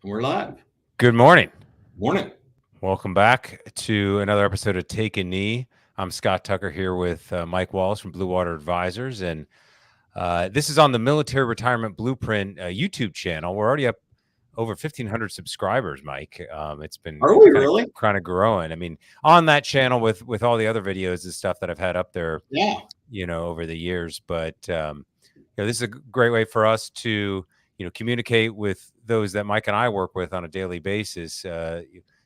And we're live. Good morning. Morning. Welcome back to another episode of Take a Knee. I'm Scott Tucker here with Mike Wallace from Blue Water Advisors. And this is on the Military Retirement Blueprint YouTube channel. We're already up over 1,500 subscribers, Mike. It's been Are we really? kind of growing. I mean, on that channel with all the other videos and stuff that I've had up there, Yeah. over the years. But, this is a great way for us to, communicate with those that Mike and I work with on a daily basis,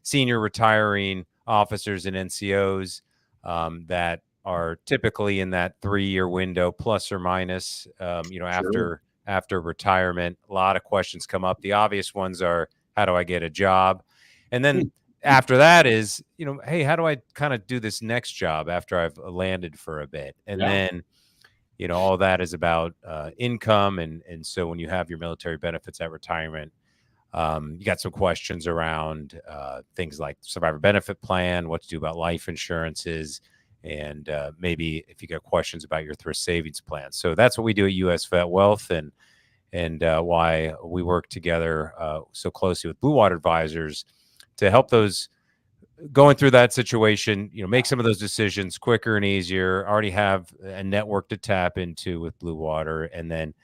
senior retiring officers and NCOs that are typically in that 3-year window, plus or minus, Sure. after retirement. A lot of questions come up. The obvious ones are, how do I get a job? And then after that is, hey, how do I kind of do this next job after I've landed for a bit? And then, all that is about income. And so when you have your military benefits at retirement, you got some questions around things like survivor benefit plan, what to do about life insurances, and maybe if you got questions about your thrift savings plan. So that's what we do at US Vet Wealth, and why we work together so closely with Blue Water Advisors to help those going through that situation, make some of those decisions quicker and easier. Already have a network to tap into with Blue Water, and then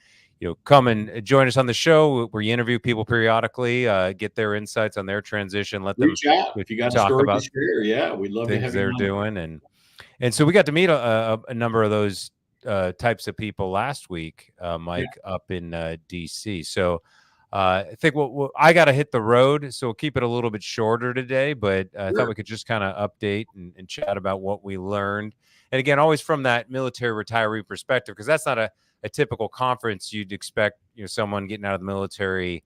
come and join us on the show where you interview people periodically, get their insights on their transition, let them Reach out if you got a talk story to about share. Yeah, we'd love to things have you they're on. doing. And so we got to meet a number of those types of people last week, Mike, up in DC. So I think I got to hit the road, so we'll keep it a little bit shorter today, but I thought we could just kind of update and chat about what we learned. And again, always from that military retiree perspective, because that's not a typical conference you'd expect, someone getting out of the military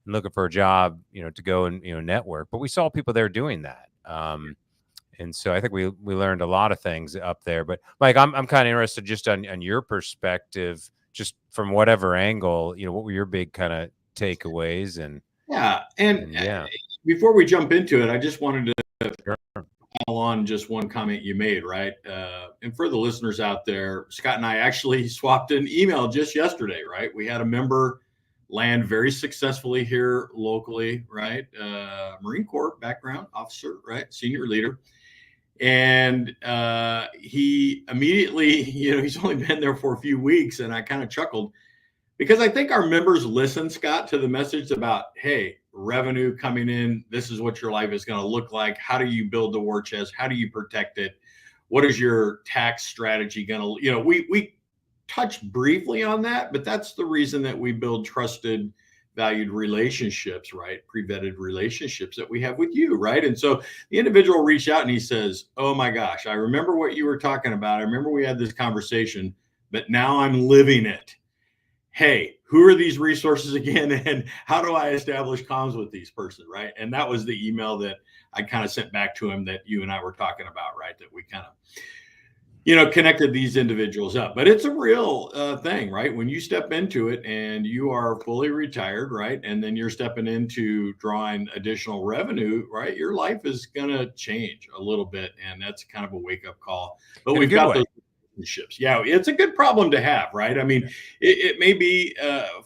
and looking for a job, to go and, network. But we saw people there doing that. And so I think we learned a lot of things up there. But Mike, I'm kind of interested just on your perspective, just from whatever angle, what were your big kind of takeaways? And before we jump into it, I just wanted to follow on just one comment you made, right? And for the listeners out there, Scott and I actually swapped an email just yesterday, right? We had a member land very successfully here locally, right? Marine Corps background officer, right? Senior leader. And he immediately, he's only been there for a few weeks, and I kind of chuckled because I think our members listen, Scott, to the message about, hey, revenue coming in. This is what your life is going to look like. How do you build the war chest? How do you protect it? What is your tax strategy going to, we touched briefly on that, but that's the reason that we build trusted, valued relationships, right? Pre-vetted relationships that we have with you, right? And so the individual reached out and he says, oh my gosh, I remember what you were talking about. I remember we had this conversation, but now I'm living it. Hey, who are these resources again? And how do I establish comms with these person, right? And that was the email that I kind of sent back to him that you and I were talking about, right? That we kind of, connected these individuals up. But it's a real thing, right? When you step into it and you are fully retired, right? And then you're stepping into drawing additional revenue, right? Your life is going to change a little bit. And that's kind of a wake-up call. But we've got those relationships. Yeah, it's a good problem to have, right? I mean, it may be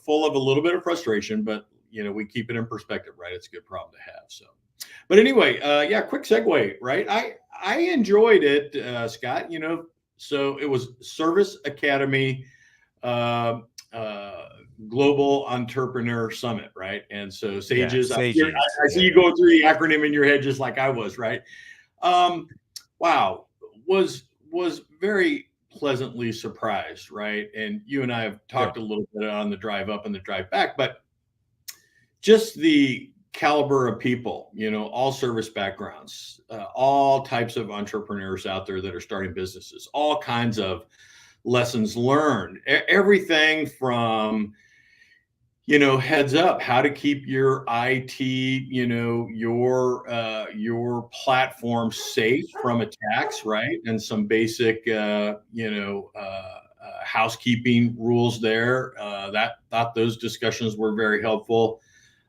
full of a little bit of frustration, but, we keep it in perspective, right? It's a good problem to have. So, but anyway, quick segue, right? I enjoyed it, Scott, so it was Service Academy Global Entrepreneur Summit, right? And so SAGES, SAGES. I see you going through the acronym in your head just like I was, right? Wow, was very pleasantly surprised, right? And you and I have talked a little bit on the drive up and the drive back, but just the caliber of people, all service backgrounds, all types of entrepreneurs out there that are starting businesses, all kinds of lessons learned, everything from, heads up, how to keep your IT, your platform safe from attacks, right? And some basic, housekeeping rules there. Thought those discussions were very helpful.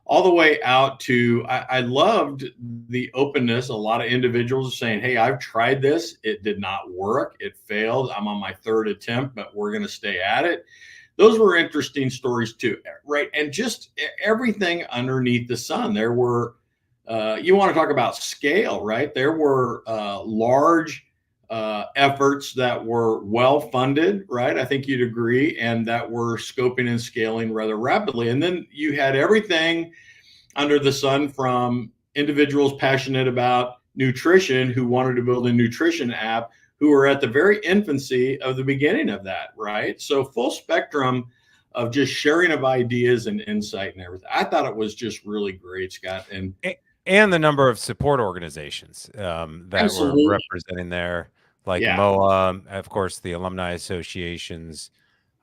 All the way out to, I loved the openness. A lot of individuals are saying, hey, I've tried this. It did not work. It failed. I'm on my third attempt, but we're going to stay at it. those were interesting stories too, right? And just everything underneath the sun. There were, you want to talk about scale, right? There were large efforts that were well funded, right? I think you'd agree, and that were scoping and scaling rather rapidly. And then you had everything under the sun, from individuals passionate about nutrition who wanted to build a nutrition app, who were at the very infancy of the beginning of that, right? So full spectrum of just sharing of ideas and insight and everything. I thought it was just really great, Scott. And the number of support organizations that absolutely. were representing there, like Yeah. MOA, of course, the alumni associations.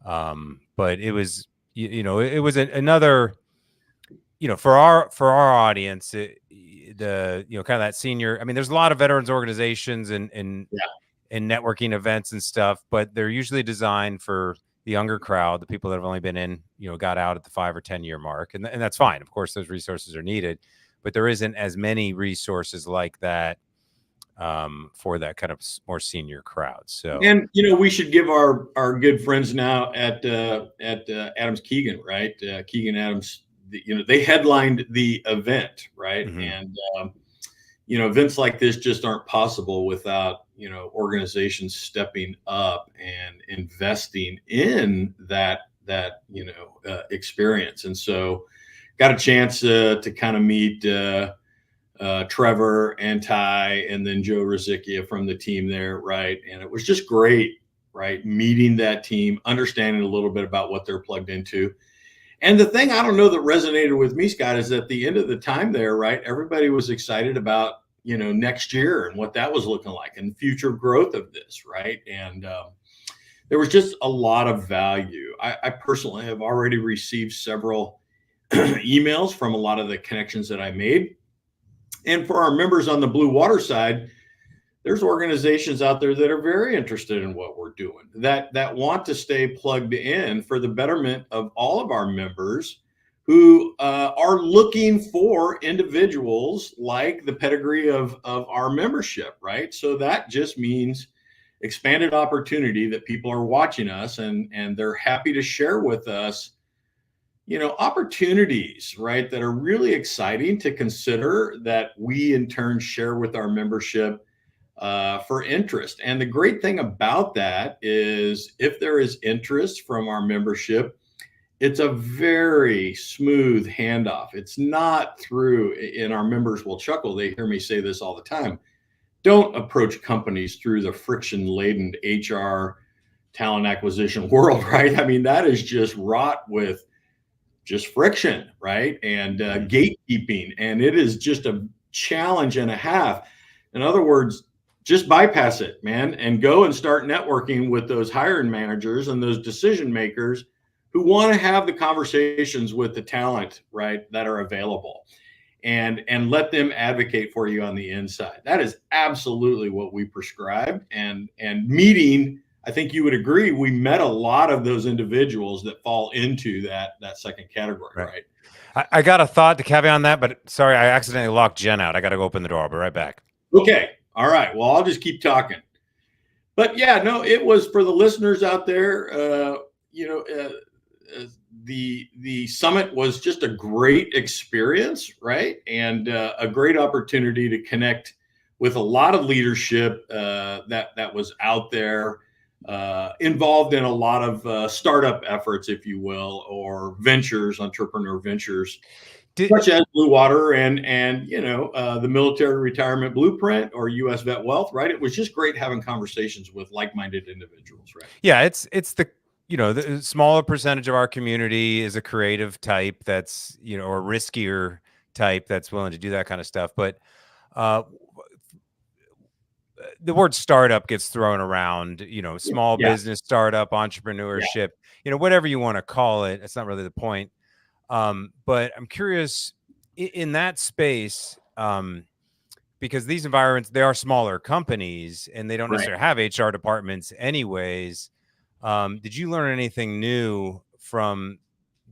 But it was, it was another, for our audience, the kind of that senior. I mean, there's a lot of veterans organizations and networking events and stuff, but they're usually designed for the younger crowd, the people that have only been in, got out at the 5 or 10 year mark, and that's fine. Of course, those resources are needed, but there isn't as many resources like that for that kind of more senior crowd. So, and we should give our good friends now at Adams Keegan, right? Keegan Adams. They headlined the event, right? Mm-hmm. And events like this just aren't possible without organizations stepping up and investing in that experience. And so, got a chance to kind of meet Trevor and Ty, and then Joe Rizicchia from the team there, right? And it was just great, right? Meeting that team, understanding a little bit about what they're plugged into. And the thing I don't know that resonated with me, Scott, is at the end of the time there, right? Everybody was excited about, next year and what that was looking like and the future growth of this, right? And there was just a lot of value. I personally have already received several emails from a lot of the connections that I made. And for our members on the Blue Water side, there's organizations out there that are very interested in what we're doing, that want to stay plugged in for the betterment of all of our members, who are looking for individuals like the pedigree of our membership, right? So that just means expanded opportunity, that people are watching us and they're happy to share with us opportunities, right, that are really exciting to consider, that we in turn share with our membership for interest. And the great thing about that is, if there is interest from our membership, it's a very smooth handoff. It's not through, and our members will chuckle, they hear me say this all the time, don't approach companies through the friction-laden HR talent acquisition world, right? I mean, that is just wrought with just friction, right? And gatekeeping. And it is just a challenge and a half. In other words, just bypass it, man, and go and start networking with those hiring managers and those decision makers who want to have the conversations with the talent, right, that are available, and let them advocate for you on the inside. That is absolutely what we prescribe. And meeting, I think you would agree, we met a lot of those individuals that fall into that second category, right? I got a thought to caveat on that, but sorry, I accidentally locked Jen out. I got to go open the door. I'll be right back. Okay. All right. Well, I'll just keep talking. But yeah, no, it was, for the listeners out there, the summit was just a great experience, right? And a great opportunity to connect with a lot of leadership that was out there, involved in a lot of startup efforts, if you will, or ventures, entrepreneur ventures, such as Blue Water and the Military Retirement Blueprint or U.S. Vet Wealth, right? It was just great having conversations with like-minded individuals, right? Yeah, it's the the smaller percentage of our community is a creative type that's or riskier type that's willing to do that kind of stuff. But the word startup gets thrown around, small business startup, entrepreneurship, whatever you want to call it. It's not really the point. But I'm curious in that space, because these environments, they are smaller companies and they don't necessarily have HR departments anyways. Did you learn anything new from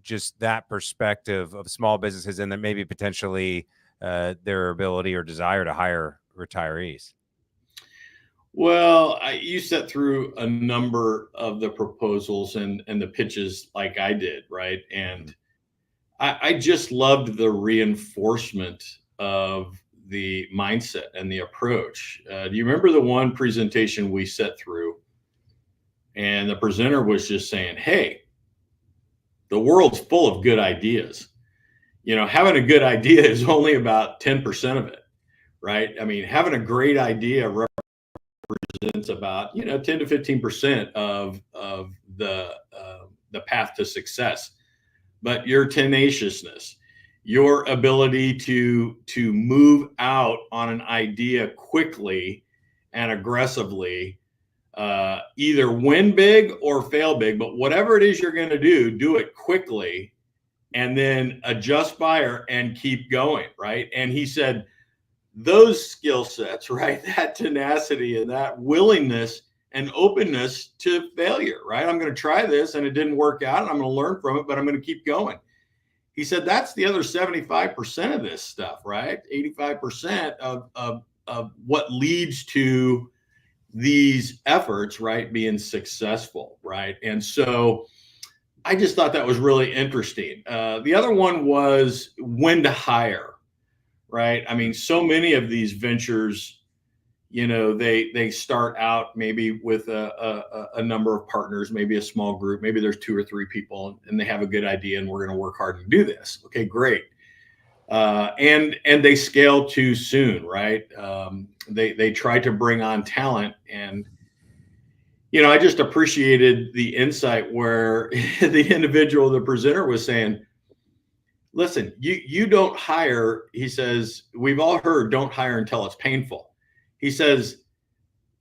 just that perspective of small businesses, and then maybe potentially their ability or desire to hire retirees? Well, you set through a number of the proposals and the pitches like I did, right? And I just loved the reinforcement of the mindset and the approach. Do you remember the one presentation we set through? And the presenter was just saying, hey, the world's full of good ideas. Having a good idea is only about 10% of it, right? I mean, having a great idea represents about 10 to 15% of the path to success. But your tenaciousness, your ability to move out on an idea quickly and aggressively, either win big or fail big, but whatever it is you're going to do it quickly and then adjust fire and keep going, right? And he said those skill sets, right? That tenacity and that willingness and openness to failure, right? I'm going to try this and it didn't work out and I'm going to learn from it, but I'm going to keep going. He said that's the other 75% of this stuff, right? 85% of what leads to these efforts, right, being successful, right? And so I just thought that was really interesting. The other one was when to hire, right? I mean, so many of these ventures, they start out maybe with a number of partners, maybe a small group, maybe there's 2 or 3 people, and they have a good idea, and we're going to work hard to do this. Okay, great. And they scale too soon, right? They try to bring on talent, and I just appreciated the insight where the individual, the presenter, was saying, listen, you don't hire. He says, we've all heard don't hire until it's painful. He says,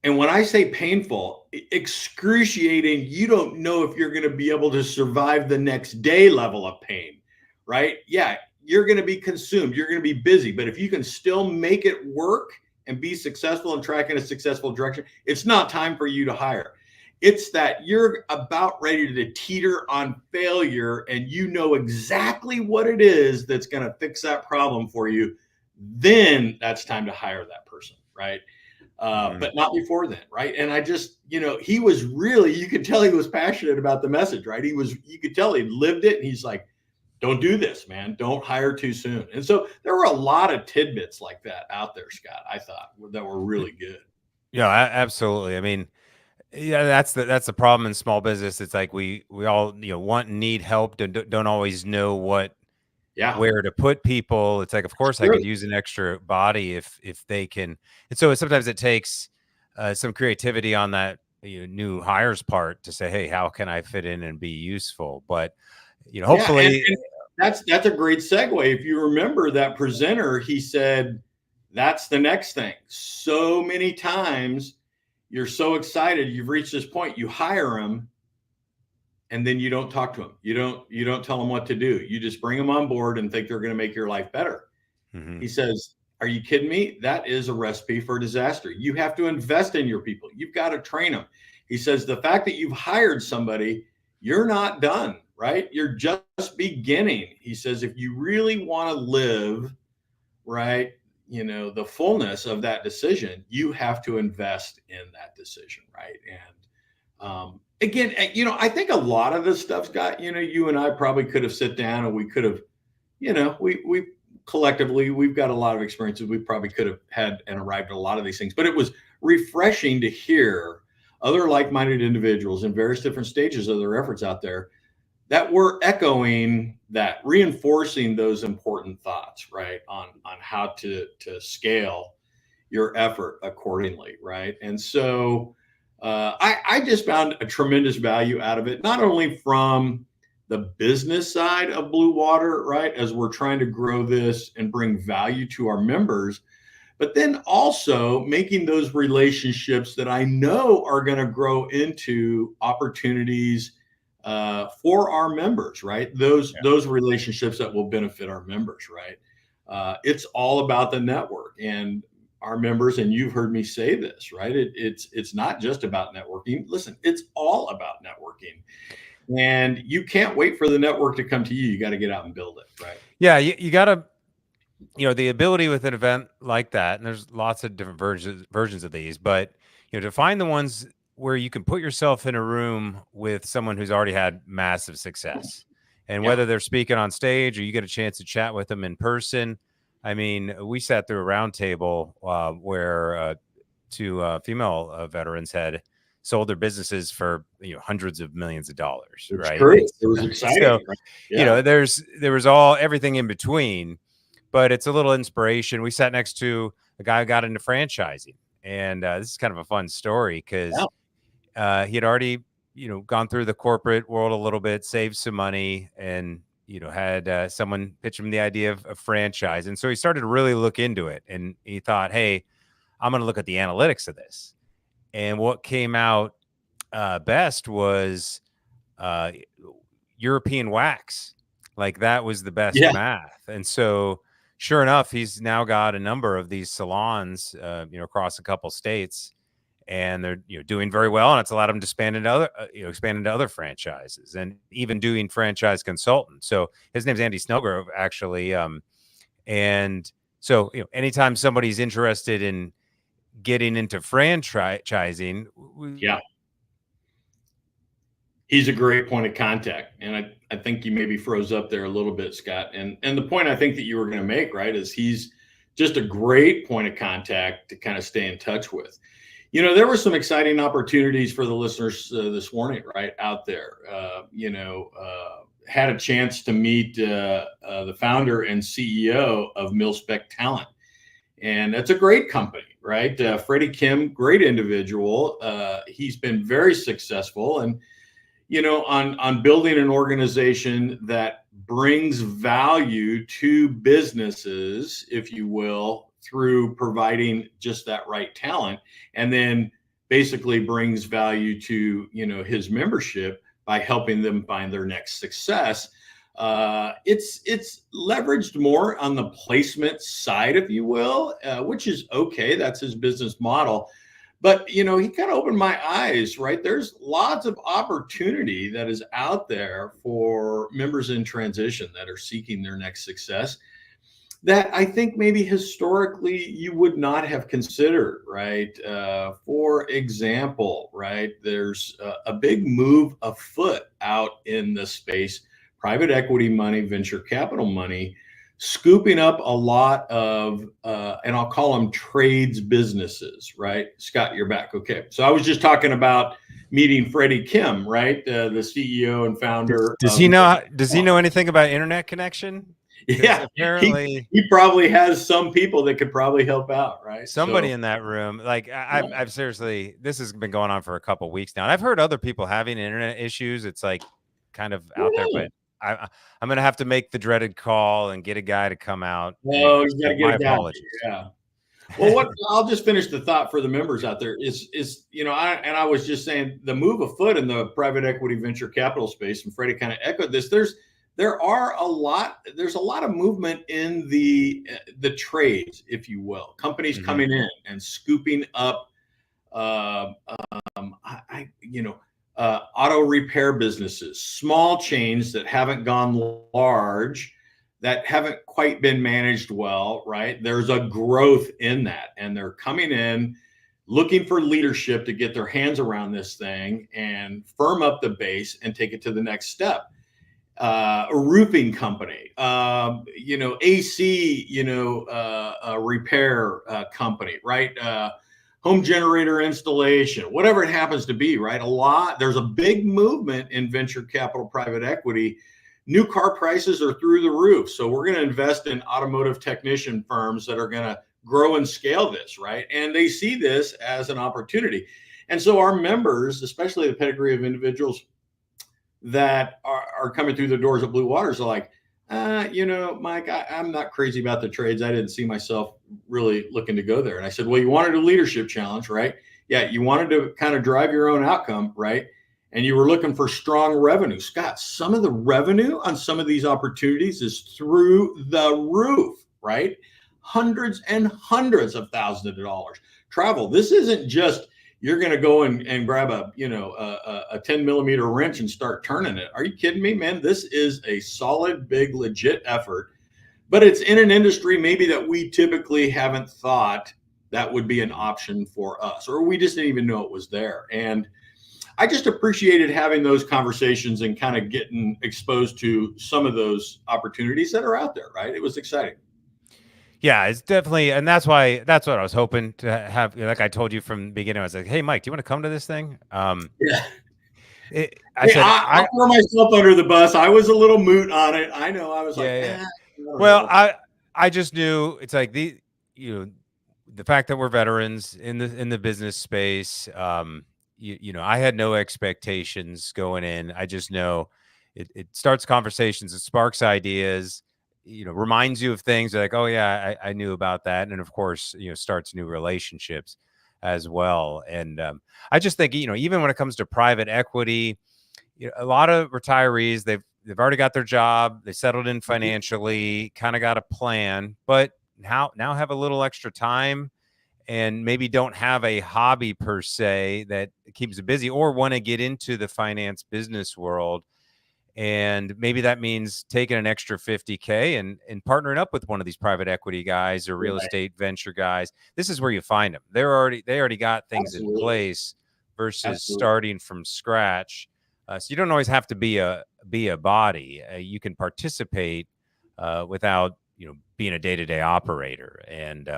and when I say painful, excruciating, you don't know if you're going to be able to survive the next day level of pain, right? Yeah, you're going to be consumed. You're going to be busy. But if you can still make it work and be successful and track in a successful direction, it's not time for you to hire. It's that you're about ready to teeter on failure and you know exactly what it is that's going to fix that problem for you. Then that's time to hire that person, right? But not before then, right? And I just, he was really, you could tell he was passionate about the message, right? You could tell he lived it. And he's like, don't do this, man. Don't hire too soon. And so there were a lot of tidbits like that out there, Scott, I thought, that were really good. Yeah, absolutely. I mean, yeah, that's the problem in small business. It's like we all want and need help, don't always know where to put people. It's like, of course, I could use an extra body if they can. And so sometimes it takes some creativity on that new hires part to say, hey, how can I fit in and be useful? But hopefully, and that's a great segue. If you remember that presenter, he said that's the next thing. So many times you're so excited, you've reached this point, you hire them, and then you don't talk to them. You don't tell them what to do. You just bring them on board and think they're going to make your life better. Mm-hmm. He says, are you kidding me? That is a recipe for disaster. You have to invest in your people. You've got to train them. He says, the fact that you've hired somebody, you're not done, right? You're just beginning. He says, if you really want to live, right, the fullness of that decision, you have to invest in that decision, right? And again, I think a lot of this stuff's got, you and I probably could have sit down and we could have, we collectively, we've got a lot of experiences. We probably could have had and arrived at a lot of these things, but it was refreshing to hear other like-minded individuals in various different stages of their efforts out there that were echoing that, reinforcing those important thoughts, right, on how to scale your effort accordingly, right? And so I just found a tremendous value out of it, not only from the business side of Blue Water, right, as we're trying to grow this and bring value to our members, but then also making those relationships that I know are going to grow into opportunities for our members, right? Those relationships that will benefit our members, right? It's all about the network and our members, and you've heard me say this, right? It's not just about networking. Listen, it's all about networking. And you can't wait for the network to come to you. You got to get out and build it, right? Yeah, you got to, the ability with an event like that, and there's lots of different versions of these, but to find the ones where you can put yourself in a room with someone who's already had massive success, and whether they're speaking on stage or you get a chance to chat with them in person. I mean, we sat through a round table where two female veterans had sold their businesses for hundreds of millions of dollars. It's Right? true. It was exciting. So, right? Yeah. there was everything in between, but it's a little inspiration. We sat next to a guy who got into franchising, and this is kind of a fun story because he had already gone through the corporate world a little bit, saved some money, and had someone pitch him the idea of a franchise. And so he started to really look into it, and he thought, hey, I'm going to look at the analytics of this. And what came out best was European wax. Like, that was the best math. And so sure enough, he's now got a number of these salons, across a couple states, and they're doing very well, and it's allowed him to expand into other franchises, and even doing franchise consultant. So his name's Andy Snellgrove, actually. And so anytime somebody's interested in getting into franchising, he's a great point of contact. And I think you maybe froze up there a little bit, Scott. And the point I think that you were going to make, right, is he's just a great point of contact to kind of stay in touch with. There were some exciting opportunities for the listeners this morning, right, out there. Had a chance to meet the founder and CEO of MilSpec Talent. And that's a great company, right? Freddie Kim, great individual. He's been very successful, and on building an organization that brings value to businesses, if you will, through providing just that right talent, and then basically brings value to his membership by helping them find their next success. It's leveraged more on the placement side, if you will, which is okay. That's his business model. But, he kind of opened my eyes, right? There's lots of opportunity that is out there for members in transition that are seeking their next success that I think maybe historically you would not have considered, right? For example, right, there's a big move afoot out in the space, private equity money, venture capital money, scooping up a lot of, and I'll call them trades businesses, right? Scott, you're back. Okay. So I was just talking about meeting Freddie Kim, right? The CEO and founder. Does he know anything about internet connection? Yeah, apparently he probably has some people that could probably help out, right? Somebody in that room. Like, I've seriously, this has been going on for a couple of weeks now, and I've heard other people having internet issues. It's like kind of out there, but I'm going to have to make the dreaded call and get a guy to come out. Oh, you got to get a guy. Yeah. Well, I'll just finish the thought for the members out there is I was just saying the move afoot in the private equity venture capital space, and Freddie kind of echoed this. There's a lot of movement in the trades, if you will, companies coming in and scooping up, auto repair businesses, small chains that haven't gone large, that haven't quite been managed well, right? There's a growth in that, and they're coming in looking for leadership to get their hands around this thing and firm up the base and take it to the next step. A roofing company, AC, repair company, right? Home generator installation, whatever it happens to be, right? There's a big movement in venture capital private equity. New car prices are through the roof. So we're going to invest in automotive technician firms that are going to grow and scale this, right? And they see this as an opportunity. And so our members, especially the pedigree of individuals that are coming through the doors at Blue Waters, are like, Mike, I'm not crazy about the trades. I didn't see myself really looking to go there. And I said, well, you wanted a leadership challenge, right? Yeah, you wanted to kind of drive your own outcome, right? And you were looking for strong revenue. Scott, some of the revenue on some of these opportunities is through the roof, right? Hundreds and hundreds of thousands of dollars. Travel. This isn't just you're going to go and grab a 10 millimeter wrench and start turning it. Are you kidding me, man? This is a solid, big, legit effort, but it's in an industry maybe that we typically haven't thought that would be an option for us, or we just didn't even know it was there. And I just appreciated having those conversations and kind of getting exposed to some of those opportunities that are out there, right? It was exciting. Yeah, it's definitely, and that's what I was hoping to have. Like I told you from the beginning, I was like, "Hey, Mike, do you want to come to this thing?" Yeah. I said, I'll throw myself under the bus. I was a little moot on it. I know. I was like, yeah. I don't Well, know. I just knew it's like the fact that we're veterans in the business space. I had no expectations going in. I just know it starts conversations, it sparks ideas, reminds you of things like, oh yeah, I knew about that, and of course, starts new relationships as well. And I just think, even when it comes to private equity, a lot of retirees, they've already got their job, they settled in financially, kind of got a plan, but now have a little extra time and maybe don't have a hobby per se that keeps them busy, or want to get into the finance business world. And maybe that means taking an extra 50K and partnering up with one of these private equity guys or real estate venture guys. This is where you find them. They already got things in place versus starting from scratch. So you don't always have to be a body. You can participate without being a day-to-day operator. And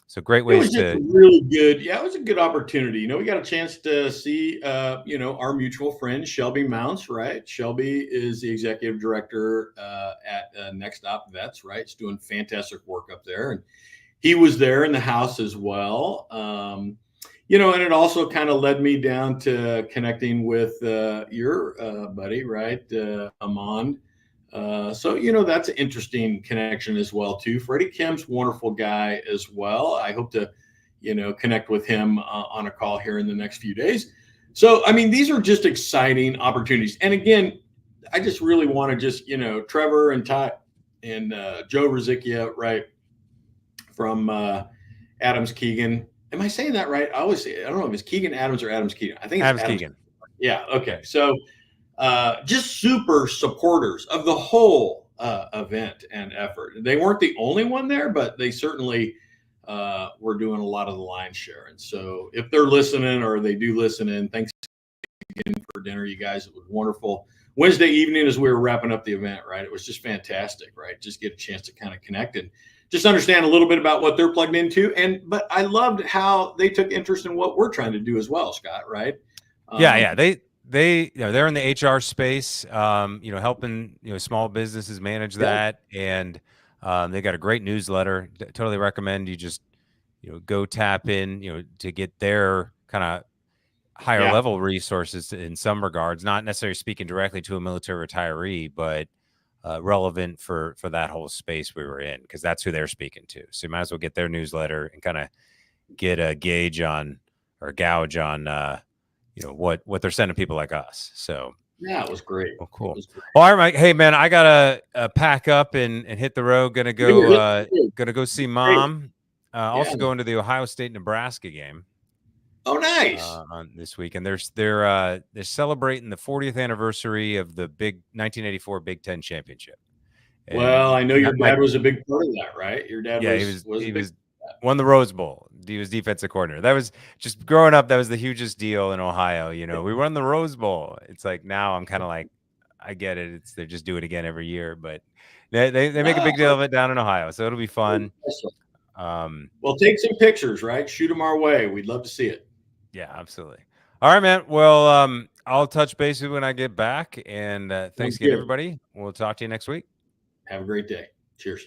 so great ways it was just really good. Yeah, it was a good opportunity. We got a chance to see, our mutual friend, Shelby Mounts, right? Shelby is the executive director at Next Stop Vets, right? He's doing fantastic work up there. And he was there in the house as well. And it also kind of led me down to connecting with your buddy, right? Amand. So that's an interesting connection as well too. Freddie Kim's wonderful guy as well. I hope to, connect with him on a call here in the next few days. So, I mean, these are just exciting opportunities. And again, I just really want to just, Trevor and Ty and Joe Rizicchia, right, from Adams Keegan. Am I saying that right? I always say, I don't know if it's Keegan Adams or Adams Keegan. I think it's Adams Keegan. Yeah. Okay. So just super supporters of the whole event and effort. They weren't the only one there, but they certainly were doing a lot of the lion's share. And so if they're listening, or they do listen in, thanks again for dinner, you guys. It was wonderful. Wednesday evening as we were wrapping up the event, right? It was just fantastic, right? Just get a chance to kind of connect and just understand a little bit about what they're plugged into. But I loved how they took interest in what we're trying to do as well, Scott, right? Yeah. They're in the HR space, helping small businesses manage that, and they got a great newsletter. Totally recommend you just go tap in to get their kind of higher level resources in some regards, not necessarily speaking directly to a military retiree, but relevant for that whole space we were in, because that's who they're speaking to. So you might as well get their newsletter and kind of get a gauge on what they're sending people like us. So yeah, it was great. Well, cool. Well, all right, Mike. Hey, man, I gotta pack up and hit the road. Gonna go see Mom. Also going to the Ohio State Nebraska game. Oh, nice. On this week, and they're celebrating the 40th anniversary of the big 1984 Big Ten championship. And well, I know your dad was a big part of that, right? Your dad was won the Rose Bowl. He was defensive coordinator. That was just growing up. That was the hugest deal in Ohio. We won the Rose Bowl. It's like now I'm kind of like, I get it. They just do it again every year, but they make a big deal of it down in Ohio. So it'll be fun. Well, take some pictures, right? Shoot them our way. We'd love to see it. Yeah, absolutely. All right, man. Well, I'll touch base with you when I get back. And thanks again, everybody. We'll talk to you next week. Have a great day. Cheers.